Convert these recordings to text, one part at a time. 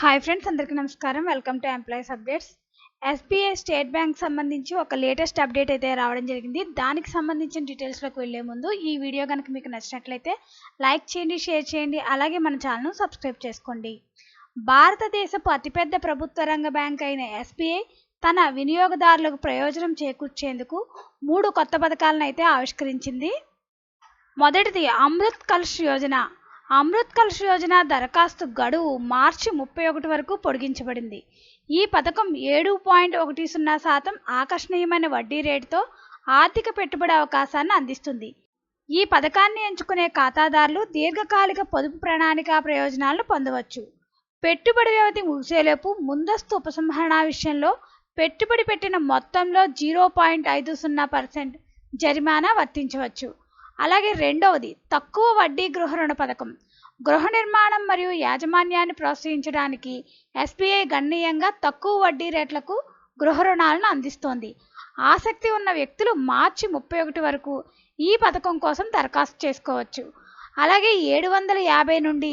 Hi friends, అందరికీ నమస్కారం. Welcome to employees updates. SBI state bank సంబంధించి ఒక లేటెస్ట్ అప్డేట్ అయితే రావడం జరిగింది. దానికి సంబంధించిన డీటెయిల్స్లోకి వెళ్లే ముందు ఈ వీడియో కనుక మీకు నచ్చినట్లయితే లైక్ చేయండి, షేర్ చేయండి, అలాగే మన ఛానల్ను సబ్స్క్రైబ్ చేసుకోండి. భారతదేశపు అతిపెద్ద ప్రభుత్వ రంగ బ్యాంక్ అయిన ఎస్బీఐ తన వినియోగదారులకు ప్రయోజనం చేకూర్చేందుకు 3 కొత్త పథకాలను అయితే ఆవిష్కరించింది. మొదటిది అమృత్ కలష్ యోజన. అమృత్ కలష్ యోజన దరఖాస్తు గడువు మార్చి 31 వరకు పొడిగించబడింది. ఈ పథకం 7.10% ఆకర్షణీయమైన వడ్డీ రేటుతో ఆర్థిక పెట్టుబడి అవకాశాన్ని అందిస్తుంది. ఈ పథకాన్ని ఎంచుకునే ఖాతాదారులు దీర్ఘకాలిక పొదుపు ప్రణాళిక ప్రయోజనాలను పొందవచ్చు. పెట్టుబడి వ్యవధి ముగిసేలోపు ముందస్తు ఉపసంహరణ విషయంలో పెట్టుబడి పెట్టిన మొత్తంలో 0.50% జరిమానా వర్తించవచ్చు. అలాగే రెండవది తక్కువ వడ్డీ గృహ రుణ పథకం. గృహ నిర్మాణం మరియు యాజమాన్యాన్ని ప్రోత్సహించడానికి ఎస్బీఐ గణనీయంగా తక్కువ వడ్డీ రేట్లకు గృహ రుణాలను అందిస్తోంది. ఆసక్తి ఉన్న వ్యక్తులు మార్చి 31 వరకు ఈ పథకం కోసం దరఖాస్తు చేసుకోవచ్చు. అలాగే 750 నుండి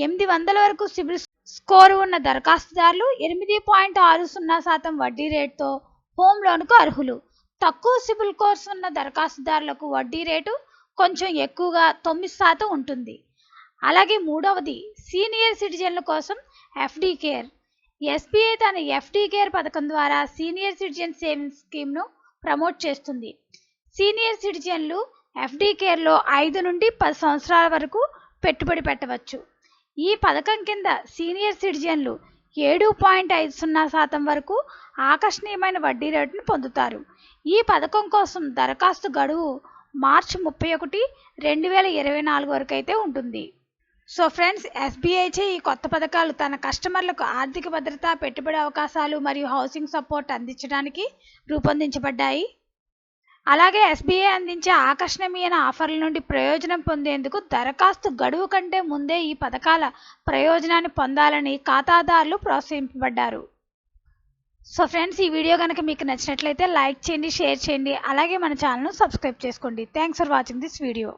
800 వరకు సిబిల్ స్కోరు ఉన్న దరఖాస్తుదారులు 8.60% వడ్డీ రేటుతో హోమ్ లోన్కు అర్హులు. తక్కువ సిబిల్ స్కోర్స్ ఉన్న దరఖాస్తుదారులకు వడ్డీ రేటు కొంచెం ఎక్కువగా 9% ఉంటుంది. అలాగే మూడవది సీనియర్ సిటిజన్ల కోసం ఎఫ్డి కేర్. ఎస్బీఐ తన ఎఫ్డి కేర్ పథకం ద్వారా సీనియర్ సిటిజన్ సేవింగ్స్ స్కీమ్ను ప్రమోట్ చేస్తుంది. సీనియర్ సిటిజన్లు ఎఫ్డి కేర్లో 5 నుండి 10 సంవత్సరాల వరకు పెట్టుబడి పెట్టవచ్చు. ఈ పథకం కింద సీనియర్ సిటిజన్లు 7.50% వరకు ఆకర్షణీయమైన వడ్డీ రేటును పొందుతారు. ఈ పథకం కోసం దరఖాస్తు గడువు మార్చి 31, 2024 వరకు అయితే ఉంటుంది. సో ఫ్రెండ్స్, ఎస్బీఐచే ఈ కొత్త పథకాలు తన కస్టమర్లకు ఆర్థిక భద్రత, పెట్టుబడి అవకాశాలు మరియు హౌసింగ్ సపోర్ట్ అందించడానికి రూపొందించబడ్డాయి. అలాగే ఎస్బీఐ అందించే ఆకర్షణీయమైన ఆఫర్ల నుండి ప్రయోజనం పొందేందుకు దరఖాస్తు గడువు కంటే ముందే ఈ పథకాల ప్రయోజనాన్ని పొందాలని ఖాతాదారులు ప్రోత్సహింపబడ్డారు. సో ఫ్రెండ్స్, ఈ వీడియో కనుక మీకు నచ్చినట్లయితే లైక్ చేయండి, షేర్ చేయండి, అలాగే మన ఛానల్ను సబ్స్క్రైబ్ చేసుకోండి. Thanks for watching this video.